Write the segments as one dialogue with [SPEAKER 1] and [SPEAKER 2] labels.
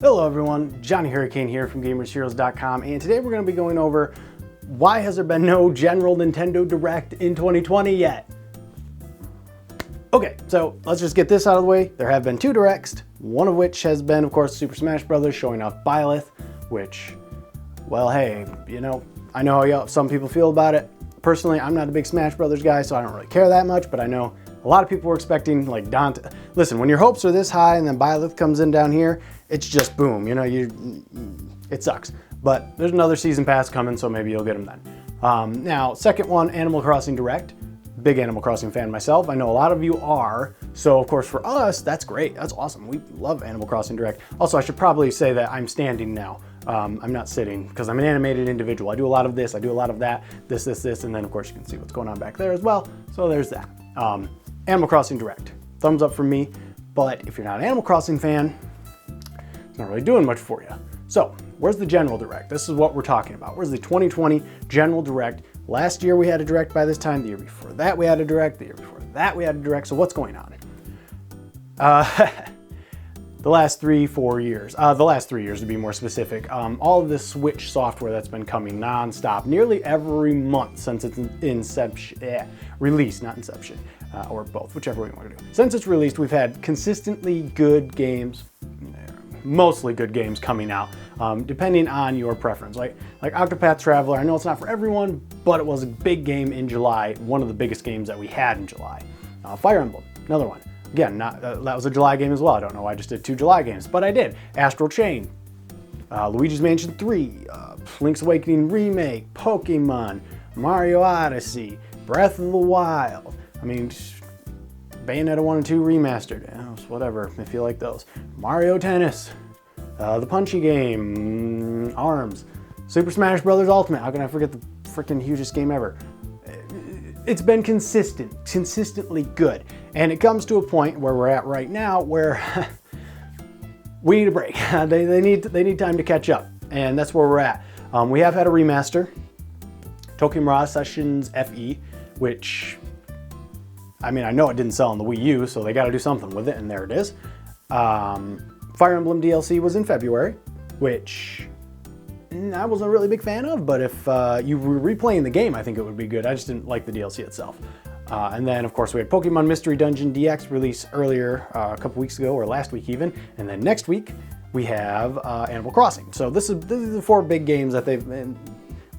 [SPEAKER 1] Hello everyone, Johnny Hurricane here from GamersHeroes.com, and today we're going to be going over why has there been no general Nintendo Direct in 2020 yet? Okay, so let's just get this out of the way. There have been two Directs, one of which has been, of course, Super Smash Bros. Showing off Byleth, which, well, hey, you know, I know how some people feel about it. Personally, I'm not a big Smash Brothers guy, so I don't really care that much, but I know a lot of people were expecting, like, Dante. Listen, when your hopes are this high and then Byleth comes in down here, it's just boom, you know, it sucks. But there's another season pass coming, so maybe you'll get them then. Now, second one, Animal Crossing Direct. Big Animal Crossing fan myself. I know a lot of you are. So, of course, for us, that's great. That's awesome. We love Animal Crossing Direct. Also, I should probably say that I'm standing now. I'm not sitting because I'm an animated individual. I do a lot of this, I do a lot of that, this, and then, of course, you can see what's going on back there as well. So there's that. Animal Crossing Direct. Thumbs up from me. But if you're not an Animal Crossing fan, it's not really doing much for you. So, where's the General Direct? This is what we're talking about. Where's the 2020 General Direct? Last year we had a Direct by this time. The year before that we had a Direct. The year before that we had a Direct. So what's going on? The last 3-4 years. The last 3 years to be more specific. All of this Switch software that's been coming non-stop, nearly every month since its inception, release, not inception, or both, whichever way you want to do. Since it's released, we've had consistently good games, mostly good games coming out, depending on your preference. Like Octopath Traveler, I know it's not for everyone, but it was a big game in July, one of the biggest games that we had in July. Fire Emblem, another one. Again, that was a July game as well. I don't know why I just did 2 July games, but I did. Astral Chain, Luigi's Mansion 3, Link's Awakening Remake, Pokemon, Mario Odyssey, Breath of the Wild. I mean, Bayonetta 1 and 2 remastered, whatever, if you like those. Mario Tennis, the Punchy game, ARMS, Super Smash Bros. Ultimate. How can I forget the freaking hugest game ever? It's been consistently good. And it comes to a point where we're at right now where we need a break. They need time to catch up. And that's where we're at. We have had a remaster, Tokyo Sessions FE, which, I mean, I know it didn't sell on the Wii U, so they got to do something with it, and there it is. Fire Emblem DLC was in February, which I wasn't a really big fan of, but if you were replaying the game, I think it would be good. I just didn't like the DLC itself. And then, of course, we had Pokemon Mystery Dungeon DX release earlier, a couple weeks ago, or last week even. And then next week, we have Animal Crossing. So this is the 4 big games that they've,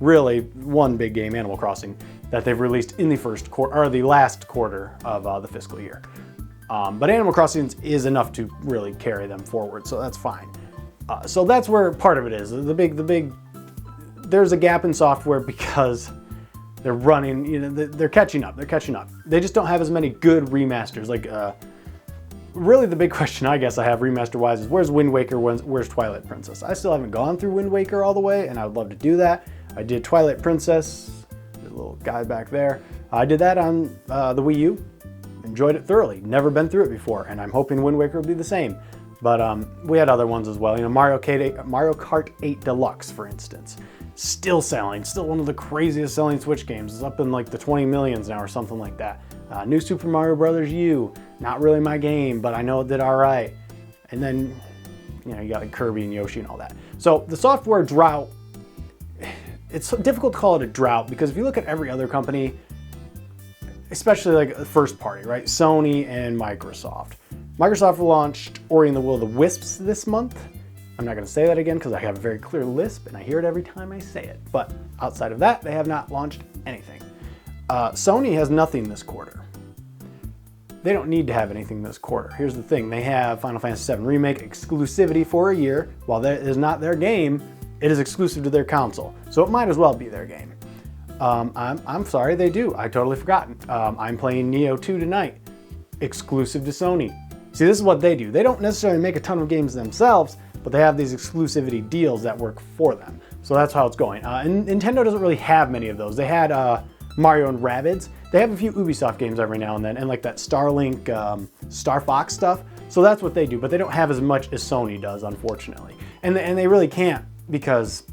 [SPEAKER 1] really one big game, Animal Crossing, that they've released in the first quarter, or the last quarter of the fiscal year. But Animal Crossing is enough to really carry them forward, so that's fine. So that's where part of it is. There's a gap in software because they're running, you know, they're catching up. They just don't have as many good remasters. Like, really the big question I guess I have remaster-wise is where's Wind Waker, where's Twilight Princess? I still haven't gone through Wind Waker all the way, and I would love to do that. I did Twilight Princess, the little guy back there. I did that on the Wii U. Enjoyed it thoroughly. Never been through it before, and I'm hoping Wind Waker will be the same. But we had other ones as well. You know, Mario Kart 8 Deluxe, for instance. Still selling. Still one of the craziest selling Switch games. It's up in like the 20 millions now or something like that. New Super Mario Bros. U. Not really my game, but I know it did all right. And then, you know, you got like Kirby and Yoshi and all that. So the software drought, it's difficult to call it a drought because if you look at every other company, especially like first party, right? Sony and Microsoft. Microsoft launched Ori and the Will of the Wisps this month. I'm not going to say that again because I have a very clear lisp and I hear it every time I say it. But outside of that, they have not launched anything. Sony has nothing this quarter. They don't need to have anything this quarter. Here's the thing. They have Final Fantasy VII Remake exclusivity for a year. While that is not their game, it is exclusive to their console. So it might as well be their game. I'm sorry, they do. I totally forgot. I'm playing Nioh 2 tonight. Exclusive to Sony. See, this is what they do. They don't necessarily make a ton of games themselves, but they have these exclusivity deals that work for them. So that's how it's going. And Nintendo doesn't really have many of those. They had Mario and Rabbids. They have a few Ubisoft games every now and then, and like that Starlink, Star Fox stuff. So that's what they do, but they don't have as much as Sony does, unfortunately. And they really can't because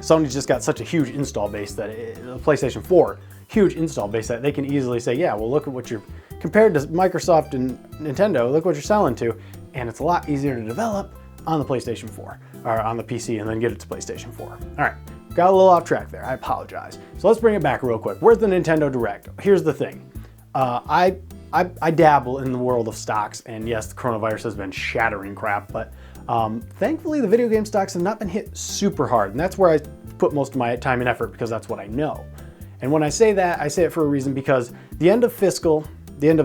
[SPEAKER 1] Sony's just got such a huge install base that the PlayStation 4, huge install base that they can easily say, yeah, well, look at what you're, compared to Microsoft and Nintendo, look what you're selling to. And it's a lot easier to develop, on the PlayStation 4, or on the PC, and then get it to PlayStation 4. All right, got a little off track there, I apologize. So let's bring it back real quick. Where's the Nintendo Direct? Here's the thing. I dabble in the world of stocks, and yes, the coronavirus has been shattering crap, but thankfully the video game stocks have not been hit super hard, and that's where I put most of my time and effort because that's what I know. And when I say that, I say it for a reason, because the end of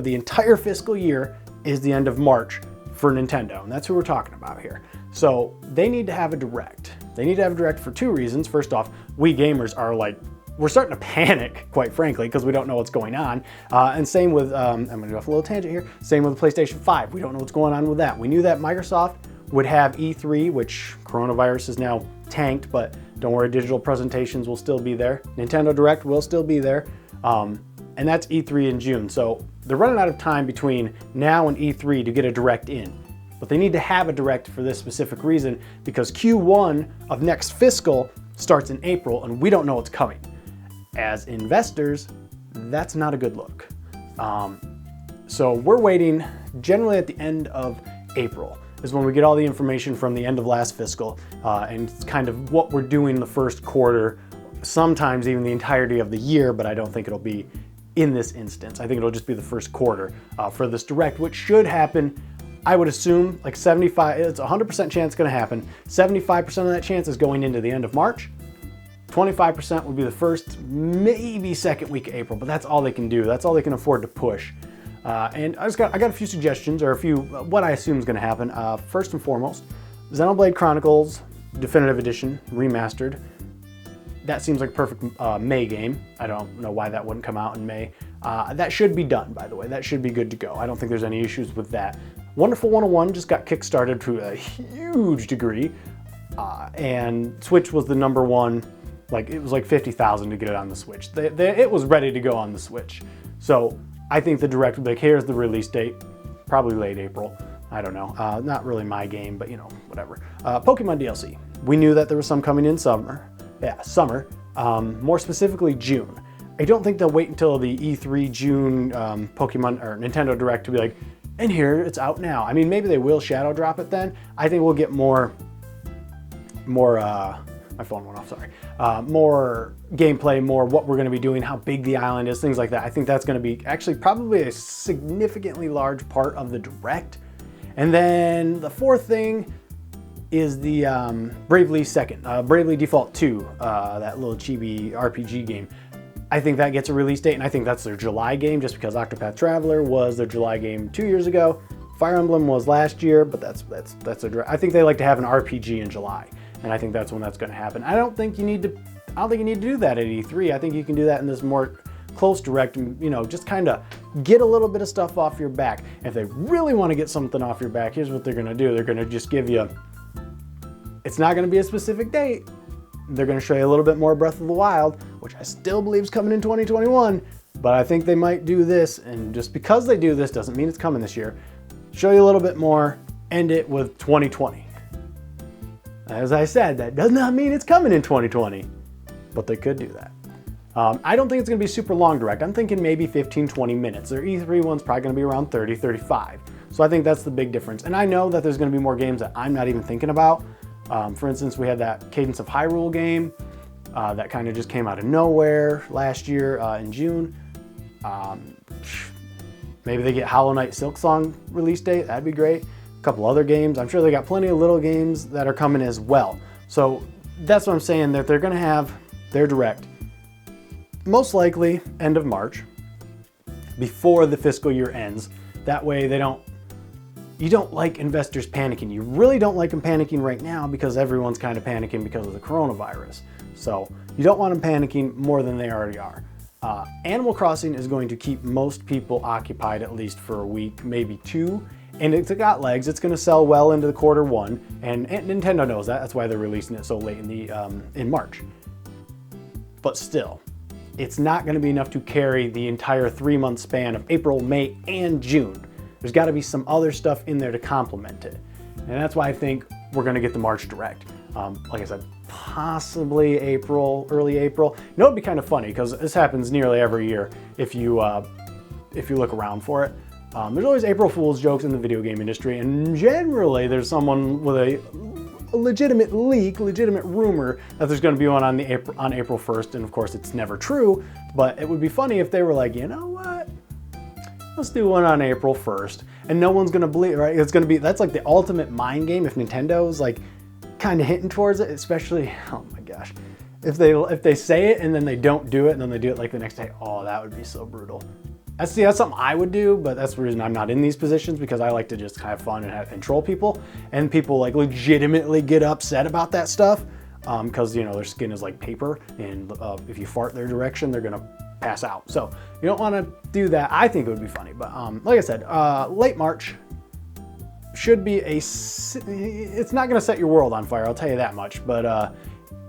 [SPEAKER 1] the entire fiscal year is the end of March for Nintendo, and that's who we're talking about here. So they need to have a Direct. They need to have a Direct for two reasons. First off, we gamers are like, we're starting to panic, quite frankly, because we don't know what's going on. And same with, I'm gonna go off a little tangent here, same with the PlayStation 5. We don't know what's going on with that. We knew that Microsoft would have E3, which coronavirus is now tanked, but don't worry, digital presentations will still be there. Nintendo Direct will still be there. And that's E3 in June. So they're running out of time between now and E3 to get a Direct in. But they need to have a Direct for this specific reason, because Q1 of next fiscal starts in April and we don't know what's coming. As investors, that's not a good look. So we're waiting generally at the end of April is when we get all the information from the end of last fiscal, and it's kind of what we're doing the first quarter, sometimes even the entirety of the year, but I don't think it'll be in this instance. I think it'll just be the first quarter for this Direct, which should happen, I would assume, like 75, it's 100% chance it's gonna happen. 75% of that chance is going into the end of March. 25% would be the first, maybe second week of April, but that's all they can do. That's all they can afford to push. And I got a few suggestions, or a few, what I assume is gonna happen. First and foremost, Xenoblade Chronicles Definitive Edition Remastered. That seems like a perfect May game. I don't know why that wouldn't come out in May. That should be done, by the way. That should be good to go. I don't think there's any issues with that. Wonderful 101 just got kickstarted to a huge degree, and Switch was the number one. Like, it was like 50,000 to get it on the Switch. It was ready to go on the Switch. So I think the Direct, like, here's the release date, probably late April. I don't know. Not really my game, but you know, whatever. Pokemon DLC. We knew that there was some coming in summer. Yeah, summer. More specifically, June. I don't think they'll wait until the E3 June Pokemon or Nintendo Direct to be like, and here, it's out now. I mean, maybe they will shadow drop it then. I think we'll get more, my phone went off, sorry. More gameplay, more what we're gonna be doing, how big the island is, things like that. I think that's gonna be actually probably a significantly large part of the Direct. And then the fourth thing is the Bravely Default 2, that little chibi RPG game. I think that gets a release date, and I think that's their July game, just because Octopath Traveler was their July game 2 years ago. Fire Emblem was last year, but that's I think they like to have an RPG in July, and I think that's when that's going to happen. I don't think you need to do that at E3. I think you can do that in this more close Direct, and you know, just kind of get a little bit of stuff off your back. If they really want to get something off your back, here's what they're going to do. They're going to just give you. It's not going to be a specific date. They're going to show you a little bit more Breath of the Wild, which I still believe is coming in 2021, but I think they might do this, and just because they do this doesn't mean it's coming this year. Show you a little bit more, end it with 2020. As I said, that does not mean it's coming in 2020, but they could do that. I don't think it's going to be super long Direct. I'm thinking maybe 15, 20 minutes. Their E3 one's probably going to be around 30, 35. So I think that's the big difference. And I know that there's going to be more games that I'm not even thinking about. For instance, we had that Cadence of Hyrule game that kind of just came out of nowhere last year in June. Maybe they get Hollow Knight Silksong release date. That'd be great. A couple other games. I'm sure they got plenty of little games that are coming as well. So that's what I'm saying, that they're going to have their Direct most likely end of March before the fiscal year ends. That way you don't like investors panicking. You really don't like them panicking right now because everyone's kind of panicking because of the coronavirus. So you don't want them panicking more than they already are. Animal Crossing is going to keep most people occupied at least for a week, maybe two. And it's got legs. It's going to sell well into the Q1, and Nintendo knows that. That's why they're releasing it so late in March. But still, it's not going to be enough to carry the entire 3-month span of April, May, and June. There's got to be some other stuff in there to complement it. And that's why I think we're going to get the March Direct. Like I said, possibly April, early April. You know, it'd be kind of funny because this happens nearly every year if you look around for it. There's always April Fool's jokes in the video game industry, and generally there's someone with a legitimate leak, legitimate rumor that there's going to be one on April 1st, and of course it's never true, but it would be funny if they were like, you know what? Let's do one on April 1st, and no one's going to believe, right? It's going to be, that's like the ultimate mind game if Nintendo's like kind of hinting towards it, especially, oh my gosh, if they say it and then they don't do it and then they do it like the next day, oh, that would be so brutal. That's something I would do, but that's the reason I'm not in these positions, because I like to just have fun and troll people, and people like legitimately get upset about that stuff because, you know, their skin is like paper, and if you fart their direction, they're gonna pass out. So you don't want to do that. I think it would be funny, but like I said, late March should be it's not gonna set your world on fire, I'll tell you that much, but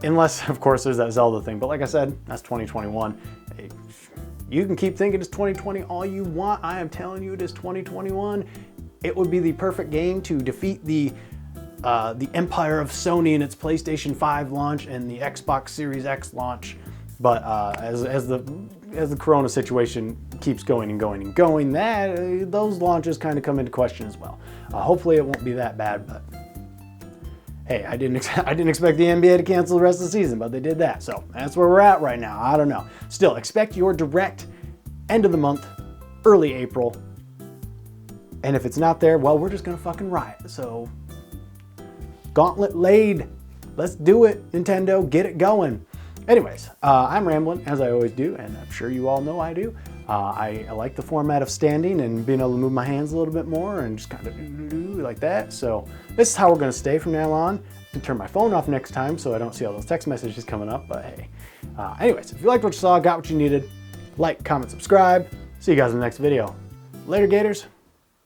[SPEAKER 1] unless of course there's that Zelda thing, but like I said, that's 2021. You can keep thinking it's 2020 all you want. I am telling you it is 2021. It would be the perfect game to defeat the empire of Sony and its PlayStation 5 launch and the Xbox Series X launch. But as the Corona situation keeps going and going and going, those launches kind of come into question as well. Hopefully it won't be that bad, but hey, I didn't expect the NBA to cancel the rest of the season, but they did that. So that's where we're at right now. I don't know. Still, expect your direct end of the month, early April. And if it's not there, well, we're just gonna fucking riot. So gauntlet laid. Let's do it, Nintendo. Get it going. Anyways, I'm rambling, as I always do, and I'm sure you all know I do. I like the format of standing and being able to move my hands a little bit more and just kind of like that. So this is how we're going to stay from now on. I can turn my phone off next time so I don't see all those text messages coming up, but hey. Anyways, if you liked what you saw, got what you needed, like, comment, subscribe. See you guys in the next video. Later, Gators.